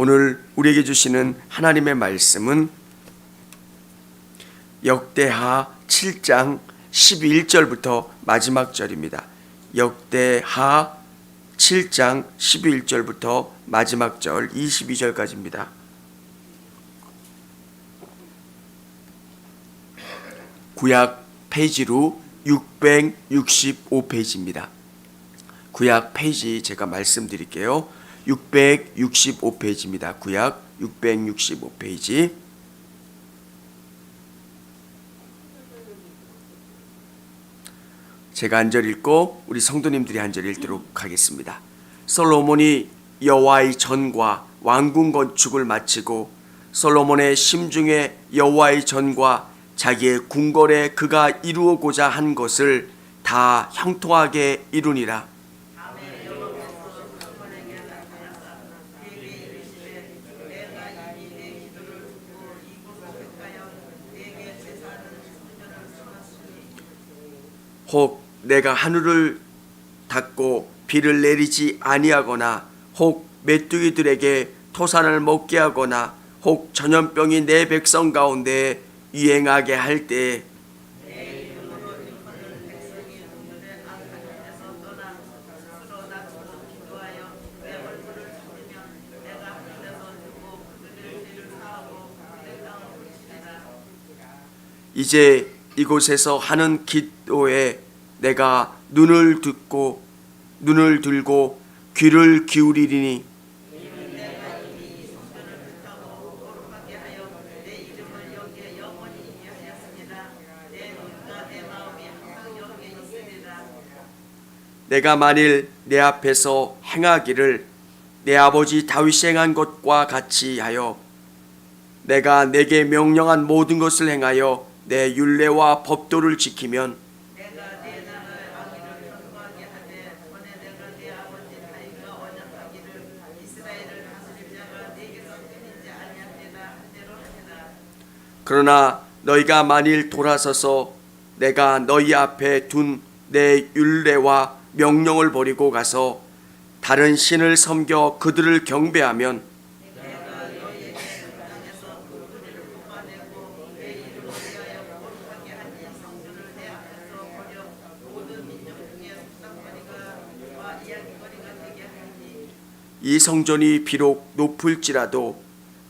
오늘 우리에게 주시는 하나님의 말씀은 역대하 7장 11절부터 마지막 절입니다. 역대하 7장 11절부터 마지막 절 22절까지입니다. 구약 페이지로 665페이지입니다. 구약 페이지 제가 말씀드릴게요. 665페이지입니다. 구약 665페이지. 제가 한 절 읽고 우리 성도님들이 한 절 읽도록 하겠습니다. 솔로몬이 여호와의 전과 왕궁 건축을 마치고 솔로몬의 심중에 여호와의 전과 자기의 궁궐에 그가 이루고자 한 것을 다 형통하게 이루니라. 혹 내가 하늘을 닫고 비를 내리지 아니하거나 혹 메뚜기들에게 토산을 먹게 하거나 혹 전염병이 내 백성 가운데 유행하게 할 때 이제 이곳에서 하는 기도에 내가 눈을 들고 귀를 기울이리니 내가 만일 내 앞에서 행하기를 내 아버지 다윗이 행한 것과 같이 하여 내가 내게 명령한 모든 것을 행하여 내 율례와 법도를 지키면 그러나 너희가 만일 돌아서서 내가 너희 앞에 둔 내 율례와 명령을 버리고 가서 다른 신을 섬겨 그들을 경배하면 이 성전이 비록 높을지라도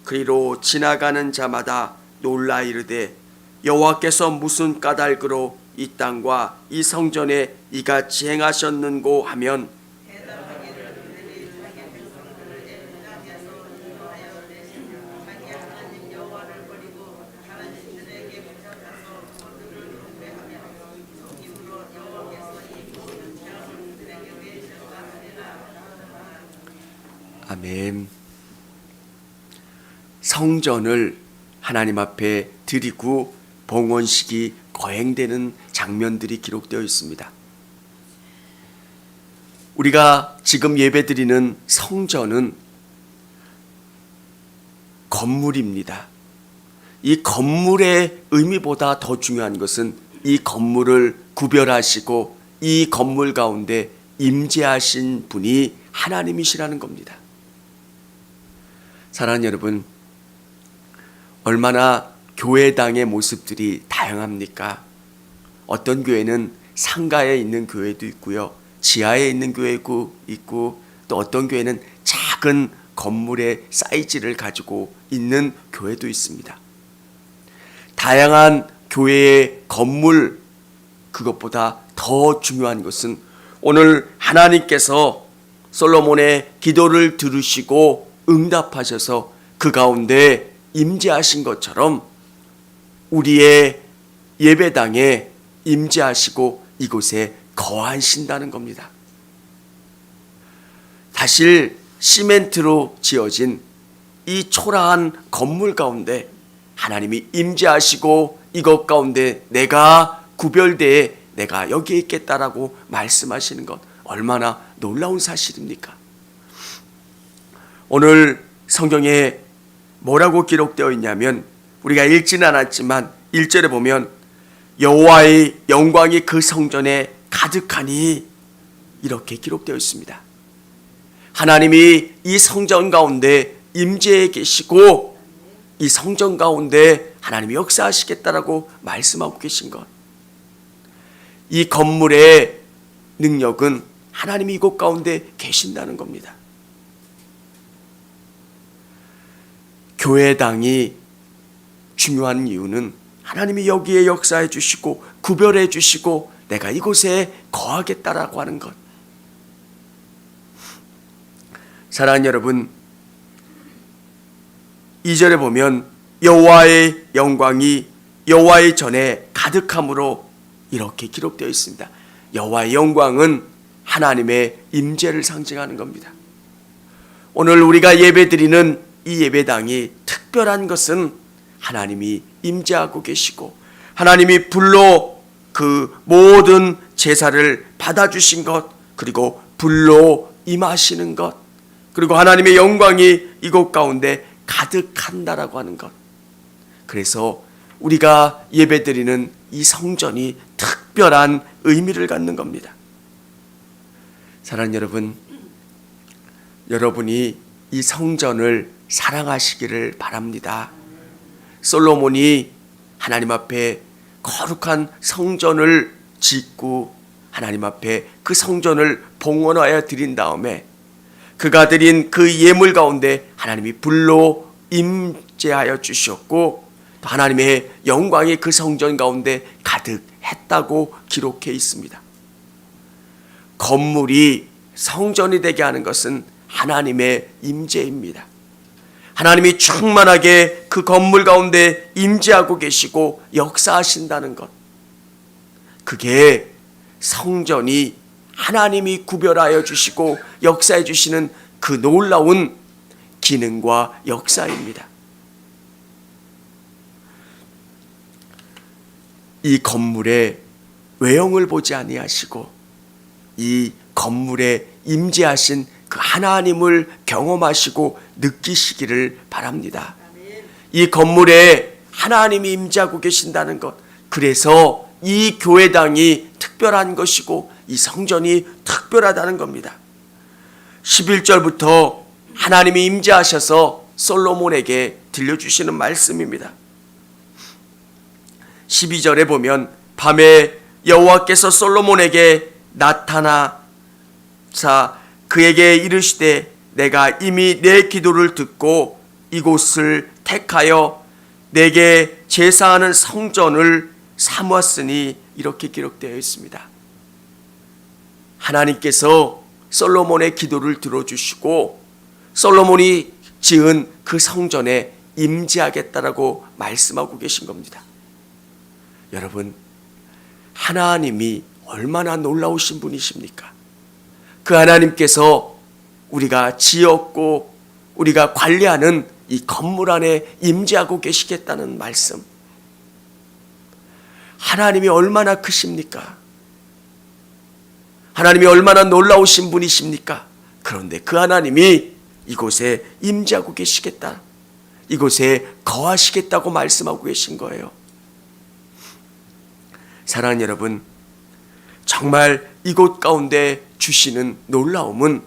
그리로 지나가는 자마다 놀라 이르되 여호와께서 무슨 까닭으로 이 땅과 이 성전에 이같이 행하셨는고 하면 아멘. 성전을 하나님 앞에 드리고 봉헌식이 거행되는 장면들이 기록되어 있습니다. 우리가 지금 예배드리는 성전은 건물입니다. 이 건물의 의미보다 더 중요한 것은 이 건물을 구별하시고 이 건물 가운데 임재하신 분이 하나님이시라는 겁니다. 사랑하는 여러분, 얼마나 교회당의 모습들이 다양합니까? 어떤 교회는 상가에 있는 교회도 있고요, 지하에 있는 교회도 있고, 또 어떤 교회는 작은 건물의 사이즈를 가지고 있는 교회도 있습니다. 다양한 교회의 건물, 그것보다 더 중요한 것은 오늘 하나님께서 솔로몬의 기도를 들으시고 응답하셔서 그 가운데 임재하신 것처럼 우리의 예배당에 임재하시고 이곳에 거하신다는 겁니다. 사실 시멘트로 지어진 이 초라한 건물 가운데 하나님이 임재하시고 이것 가운데 내가 구별되어 내가 여기에 있겠다라고 말씀하시는 것 얼마나 놀라운 사실입니까? 오늘 성경에 뭐라고 기록되어 있냐면 우리가 읽지는 않았지만 1절에 보면 여호와의 영광이 그 성전에 가득하니 이렇게 기록되어 있습니다. 하나님이 이 성전 가운데 임재해 계시고 이 성전 가운데 하나님이 역사하시겠다라고 말씀하고 계신 것. 이 건물의 능력은 하나님이 이곳 가운데 계신다는 겁니다. 교회당이 중요한 이유는 하나님이 여기에 역사해 주시고 구별해 주시고 내가 이곳에 거하겠다라고 하는 것. 사랑하는 여러분, 2절에 보면 여호와의 영광이 여호와의 전에 가득함으로 이렇게 기록되어 있습니다. 여호와의 영광은 하나님의 임재를 상징하는 겁니다. 오늘 우리가 예배드리는 이 예배당이 특별한 것은 하나님이 임재하고 계시고 하나님이 불로 그 모든 제사를 받아주신 것, 그리고 불로 임하시는 것, 그리고 하나님의 영광이 이곳 가운데 가득한다라고 하는 것. 그래서 우리가 예배드리는 이 성전이 특별한 의미를 갖는 겁니다. 사랑하는 여러분, 여러분이 이 성전을 사랑하시기를 바랍니다. 솔로몬이 하나님 앞에 거룩한 성전을 짓고 하나님 앞에 그 성전을 봉헌하여 드린 다음에 그가 드린 그 예물 가운데 하나님이 불로 임재하여 주셨고 또 하나님의 영광이 그 성전 가운데 가득했다고 기록해 있습니다. 건물이 성전이 되게 하는 것은 하나님의 임재입니다. 하나님이 충만하게 그 건물 가운데 임재하고 계시고 역사하신다는 것. 그게 성전이 하나님이 구별하여 주시고 역사해 주시는 그 놀라운 기능과 역사입니다. 이 건물의 외형을 보지 아니하시고 이 건물에 임재하신 그 하나님을 경험하시고 느끼시기를 바랍니다. 이 건물에 하나님이 임재하고 계신다는 것, 그래서 이 교회당이 특별한 것이고 이 성전이 특별하다는 겁니다. 11절부터 하나님이 임재하셔서 솔로몬에게 들려주시는 말씀입니다. 12절에 보면 밤에 여호와께서 솔로몬에게 나타나사 그에게 이르시되 내가 이미 내 기도를 듣고 이곳을 택하여 내게 제사하는 성전을 삼았으니 이렇게 기록되어 있습니다. 하나님께서 솔로몬의 기도를 들어주시고 솔로몬이 지은 그 성전에 임재하겠다라고 말씀하고 계신 겁니다. 여러분, 하나님이 얼마나 놀라우신 분이십니까? 그 하나님께서 우리가 지었고 우리가 관리하는 이 건물 안에 임재하고 계시겠다는 말씀. 하나님이 얼마나 크십니까? 하나님이 얼마나 놀라우신 분이십니까? 그런데 그 하나님이 이곳에 임재하고 계시겠다, 이곳에 거하시겠다고 말씀하고 계신 거예요. 사랑하는 여러분, 정말 이곳 가운데 주시는 놀라움은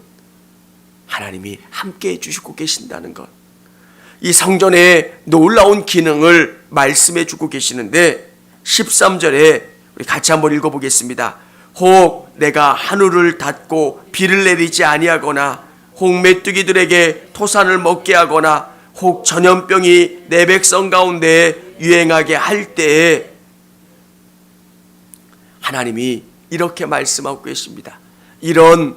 하나님이 함께 해주시고 계신다는 것. 이 성전의 놀라운 기능을 말씀해 주고 계시는데 13절에 우리 같이 한번 읽어보겠습니다. 혹 내가 하늘을 닫고 비를 내리지 아니하거나 혹 메뚜기들에게 토산을 먹게 하거나 혹 전염병이 내 백성 가운데 유행하게 할 때에 하나님이 이렇게 말씀하고 계십니다. 이런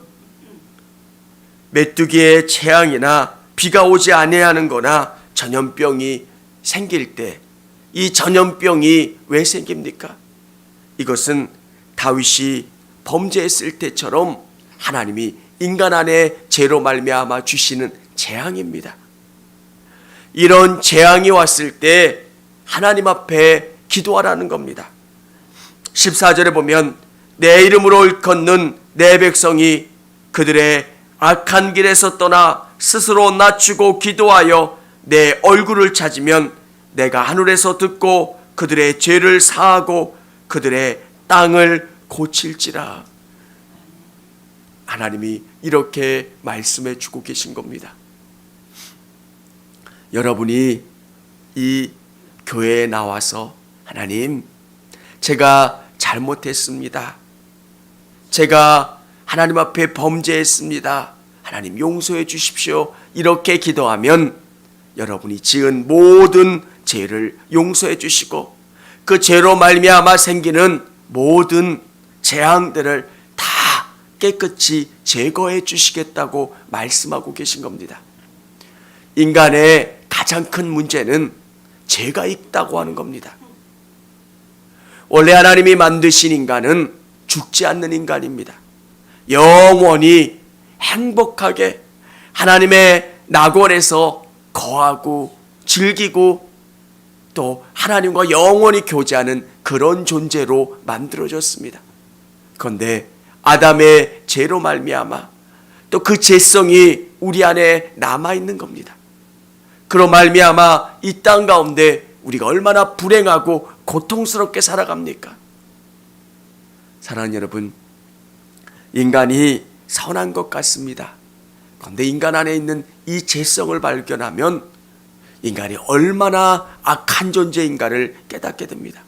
메뚜기의 재앙이나 비가 오지 아니하는 거나 전염병이 생길 때 이 전염병이 왜 생깁니까? 이것은 다윗이 범죄했을 때처럼 하나님이 인간 안에 죄로 말미암아 주시는 재앙입니다. 이런 재앙이 왔을 때 하나님 앞에 기도하라는 겁니다. 14절에 보면 내 이름으로 일컫는 내 백성이 그들의 악한 길에서 떠나 스스로 낮추고 기도하여 내 얼굴을 찾으면 내가 하늘에서 듣고 그들의 죄를 사하고 그들의 땅을 고칠지라. 하나님이 이렇게 말씀해 주고 계신 겁니다. 여러분이 이 교회에 나와서 하나님, 제가 잘못했습니다. 제가 하나님 앞에 범죄했습니다. 하나님 용서해 주십시오. 이렇게 기도하면 여러분이 지은 모든 죄를 용서해 주시고 그 죄로 말미암아 생기는 모든 재앙들을 다 깨끗이 제거해 주시겠다고 말씀하고 계신 겁니다. 인간의 가장 큰 문제는 죄가 있다고 하는 겁니다. 원래 하나님이 만드신 인간은 죽지 않는 인간입니다. 영원히 행복하게 하나님의 낙원에서 거하고 즐기고 또 하나님과 영원히 교제하는 그런 존재로 만들어졌습니다. 그런데 아담의 죄로 말미암아 또 그 죄성이 우리 안에 남아있는 겁니다. 그로 말미암아 이 땅 가운데 우리가 얼마나 불행하고 고통스럽게 살아갑니까? 사랑하는 여러분, 인간이 선한 것 같습니다. 그런데 인간 안에 있는 이 죄성을 발견하면 인간이 얼마나 악한 존재인가를 깨닫게 됩니다.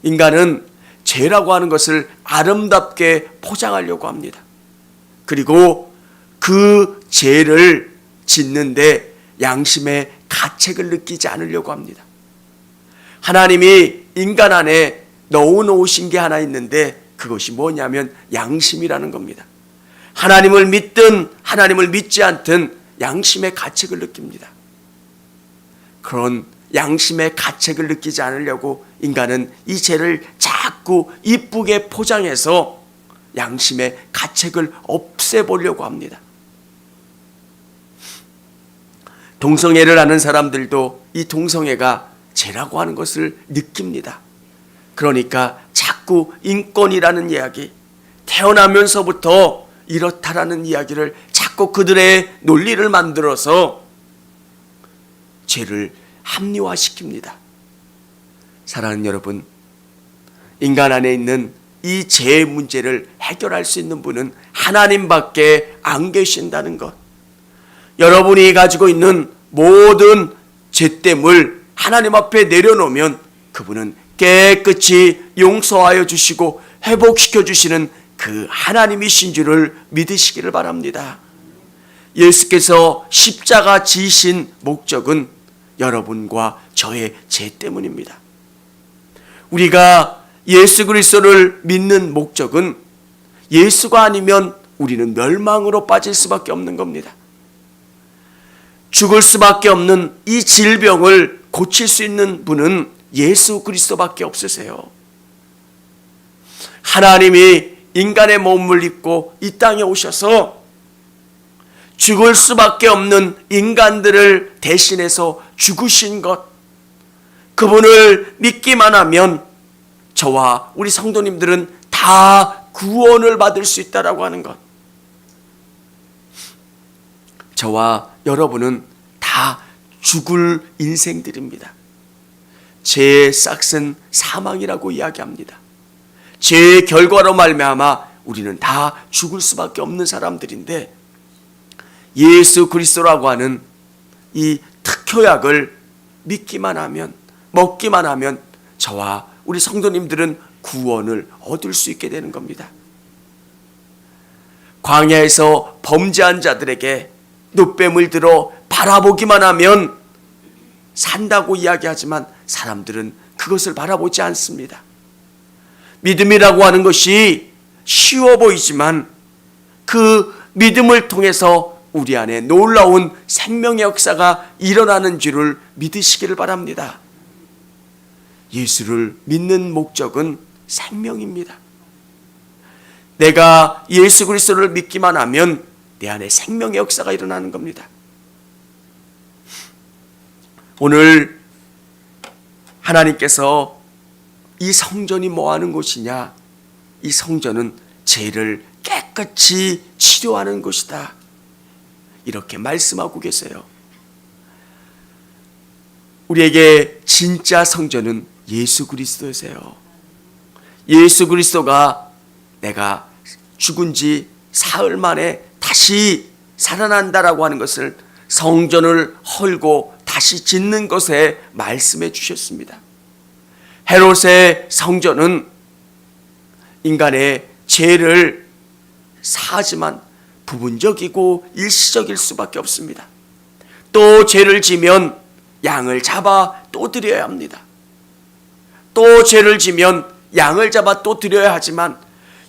인간은 죄라고 하는 것을 아름답게 포장하려고 합니다. 그리고 그 죄를 짓는데 양심의 가책을 느끼지 않으려고 합니다. 하나님이 인간 안에 넣어놓으신 게 하나 있는데 그것이 뭐냐면 양심이라는 겁니다. 하나님을 믿든 하나님을 믿지 않든 양심의 가책을 느낍니다. 그런 양심의 가책을 느끼지 않으려고 인간은 이 죄를 자꾸 이쁘게 포장해서 양심의 가책을 없애보려고 합니다. 동성애를 하는 사람들도 이 동성애가 죄라고 하는 것을 느낍니다. 그러니까 자꾸 인권이라는 이야기, 태어나면서부터 이렇다라는 이야기를 자꾸 그들의 논리를 만들어서 죄를 합리화시킵니다. 사랑하는 여러분, 인간 안에 있는 이 죄의 문제를 해결할 수 있는 분은 하나님밖에 안 계신다는 것. 여러분이 가지고 있는 모든 죄됨을 하나님 앞에 내려놓으면 그분은 깨끗이 용서하여 주시고 회복시켜 주시는 그 하나님이신 줄을 믿으시기를 바랍니다. 예수께서 십자가 지신 목적은 여러분과 저의 죄 때문입니다. 우리가 예수 그리스도를 믿는 목적은 예수가 아니면 우리는 멸망으로 빠질 수밖에 없는 겁니다. 죽을 수밖에 없는 이 질병을 고칠 수 있는 분은 예수 그리스도밖에 없으세요. 하나님이 인간의 몸을 입고 이 땅에 오셔서 죽을 수밖에 없는 인간들을 대신해서 죽으신 것, 그분을 믿기만 하면 저와 우리 성도님들은 다 구원을 받을 수 있다라고 하는 것. 저와 여러분은 다 죽을 인생들입니다. 죄의 싹은 사망이라고 이야기합니다. 죄의 결과로 말미암아 우리는 다 죽을 수밖에 없는 사람들인데 예수 그리스도라고 하는 이 특효약을 믿기만 하면, 먹기만 하면 저와 우리 성도님들은 구원을 얻을 수 있게 되는 겁니다. 광야에서 범죄한 자들에게 놋뱀을 들어 바라보기만 하면 산다고 이야기하지만 사람들은 그것을 바라보지 않습니다. 믿음이라고 하는 것이 쉬워 보이지만 그 믿음을 통해서 우리 안에 놀라운 생명의 역사가 일어나는 줄을 믿으시기를 바랍니다. 예수를 믿는 목적은 생명입니다. 내가 예수 그리스도를 믿기만 하면 내 안에 생명의 역사가 일어나는 겁니다. 오늘 하나님께서 이 성전이 뭐 하는 곳이냐? 이 성전은 죄를 깨끗이 치료하는 곳이다. 이렇게 말씀하고 계세요. 우리에게 진짜 성전은 예수 그리스도세요. 예수 그리스도가 내가 죽은 지 사흘 만에 다시 살아난다라고 하는 것을 성전을 헐고 다시 짓는 것에 말씀해 주셨습니다. 헤롯의 성전은 인간의 죄를 사하지만 부분적이고 일시적일 수밖에 없습니다. 또 죄를 지면 양을 잡아 또 드려야 합니다. 또 죄를 지면 양을 잡아 또 드려야 하지만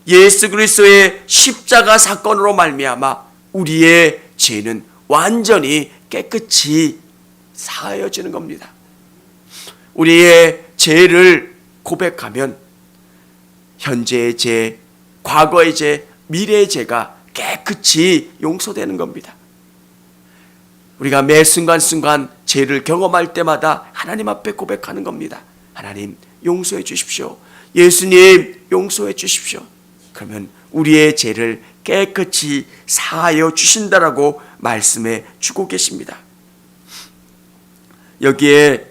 예수 그리스도의 십자가 사건으로 말미암아 우리의 죄는 완전히 깨끗이 사하여지는 겁니다. 우리의 죄를 고백하면 현재의 죄, 과거의 죄, 미래의 죄가 깨끗이 용서되는 겁니다. 우리가 매 순간순간 죄를 경험할 때마다 하나님 앞에 고백하는 겁니다. 하나님 용서해 주십시오. 예수님 용서해 주십시오. 그러면 우리의 죄를 깨끗이 사하여 주신다라고 말씀해 주고 계십니다. 여기에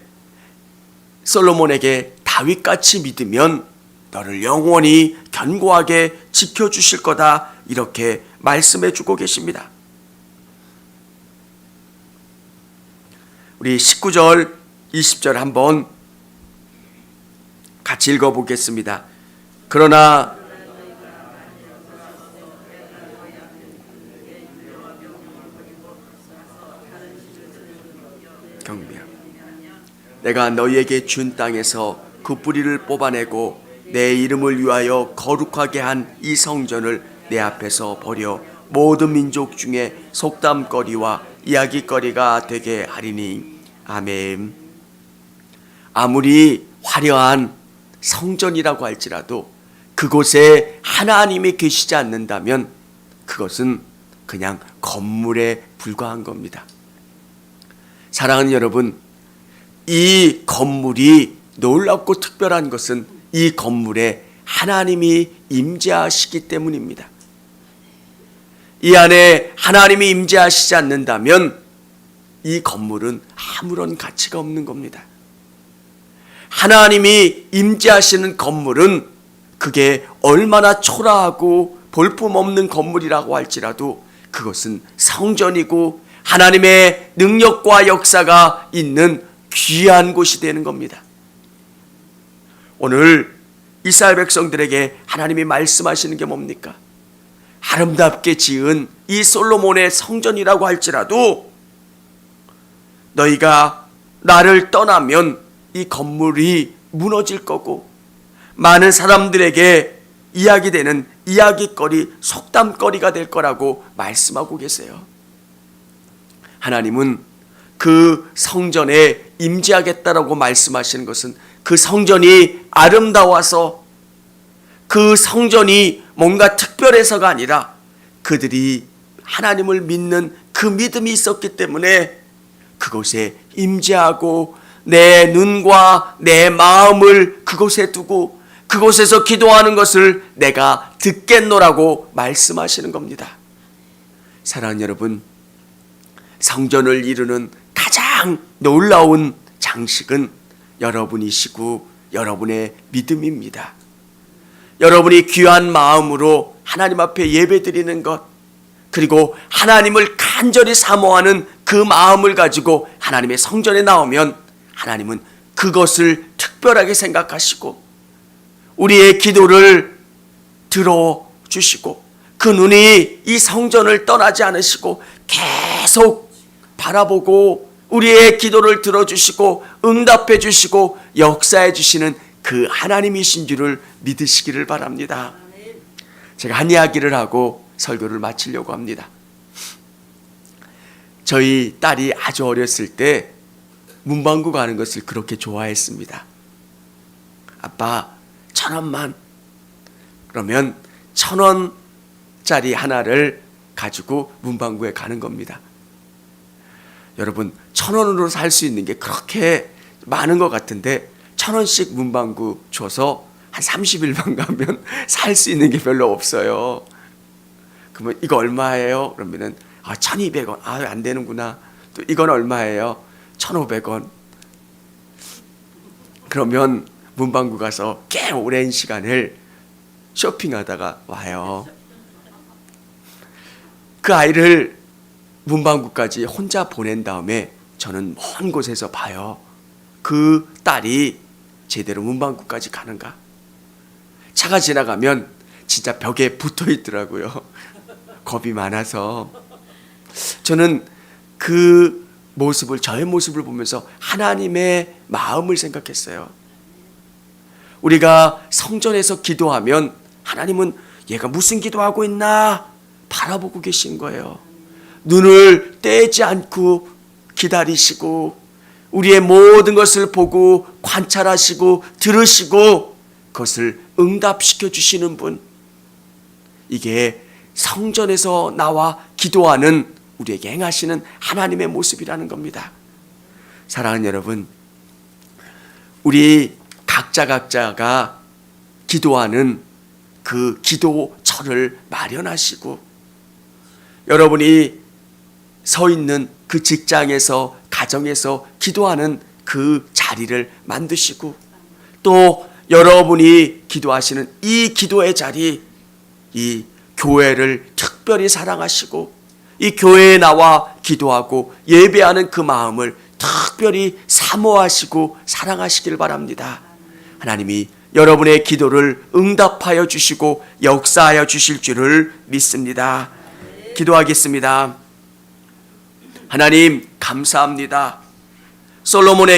솔로몬에게 다윗같이 믿으면 너를 영원히 견고하게 지켜주실 거다 이렇게 말씀해 주고 계십니다. 우리 19절 20절 한번 같이 읽어보겠습니다. 그러나 경미야 내가 너희에게 준 땅에서 그 뿌리를 뽑아내고 내 이름을 위하여 거룩하게 한 이 성전을 내 앞에서 버려 모든 민족 중에 속담거리와 이야기거리가 되게 하리니 아멘. 아무리 화려한 성전이라고 할지라도 그곳에 하나님이 계시지 않는다면 그것은 그냥 건물에 불과한 겁니다. 사랑하는 여러분, 이 건물이 놀랍고 특별한 것은 이 건물에 하나님이 임재하시기 때문입니다. 이 안에 하나님이 임재하시지 않는다면 이 건물은 아무런 가치가 없는 겁니다. 하나님이 임재하시는 건물은 그게 얼마나 초라하고 볼품없는 건물이라고 할지라도 그것은 성전이고 하나님의 능력과 역사가 있는 귀한 곳이 되는 겁니다. 오늘 이스라엘 백성들에게 하나님이 말씀하시는 게 뭡니까? 아름답게 지은 이 솔로몬의 성전이라고 할지라도 너희가 나를 떠나면 이 건물이 무너질 거고 많은 사람들에게 이야기되는 이야기거리, 속담거리가 될 거라고 말씀하고 계세요. 하나님은 그 성전에 임재하겠다라고 말씀하시는 것은 그 성전이 아름다워서 그 성전이 뭔가 특별해서가 아니라 그들이 하나님을 믿는 그 믿음이 있었기 때문에 그곳에 임재하고 내 눈과 내 마음을 그곳에 두고 그곳에서 기도하는 것을 내가 듣겠노라고 말씀하시는 겁니다. 사랑하는 여러분, 성전을 이루는 가장 놀라운 장식은 여러분이시고 여러분의 믿음입니다. 여러분이 귀한 마음으로 하나님 앞에 예배드리는 것, 그리고 하나님을 간절히 사모하는 그 마음을 가지고 하나님의 성전에 나오면 하나님은 그것을 특별하게 생각하시고 우리의 기도를 들어주시고 그 눈이 이 성전을 떠나지 않으시고 계속 바라보고 우리의 기도를 들어주시고 응답해 주시고 역사해 주시는 그 하나님이신 줄을 믿으시기를 바랍니다. 제가 한 이야기를 하고 설교를 마치려고 합니다. 저희 딸이 아주 어렸을 때 문방구 가는 것을 그렇게 좋아했습니다. 아빠 1,000원만. 그러면 1,000원짜리 하나를 가지고 문방구에 가는 겁니다. 여러분 1,000원으로 살 수 있는 게 그렇게 많은 것 같은데 1,000원씩 문방구 줘서 한 30일만 가면 살 수 있는 게 별로 없어요. 그러면 이거 얼마예요? 그러면은 1,200원. 안 되는구나. 또 이건 얼마예요? 1,500원. 그러면 문방구 가서 꽤 오랜 시간을 쇼핑하다가 와요. 그 아이를 문방구까지 혼자 보낸 다음에 저는 먼 곳에서 봐요. 그 딸이 제대로 문방구까지 가는가? 차가 지나가면 진짜 벽에 붙어 있더라고요. 겁이 많아서. 저는 그 모습을, 저의 모습을 보면서 하나님의 마음을 생각했어요. 우리가 성전에서 기도하면 하나님은 얘가 무슨 기도하고 있나 바라보고 계신 거예요. 눈을 떼지 않고 기다리시고 우리의 모든 것을 보고 관찰하시고 들으시고 그것을 응답시켜 주시는 분. 이게 성전에서 나와 기도하는 우리에게 행하시는 하나님의 모습이라는 겁니다. 사랑하는 여러분, 우리 각자가 기도하는 그 기도처를 마련하시고 여러분이 서 있는 그 직장에서 가정에서 기도하는 그 자리를 만드시고 또 여러분이 기도하시는 이 기도의 자리, 이 교회를 특별히 사랑하시고 이 교회에 나와 기도하고 예배하는 그 마음을 특별히 사모하시고 사랑하시길 바랍니다. 하나님이 여러분의 기도를 응답하여 주시고 역사하여 주실 줄을 믿습니다. 기도하겠습니다. 하나님 감사합니다. 솔로몬에게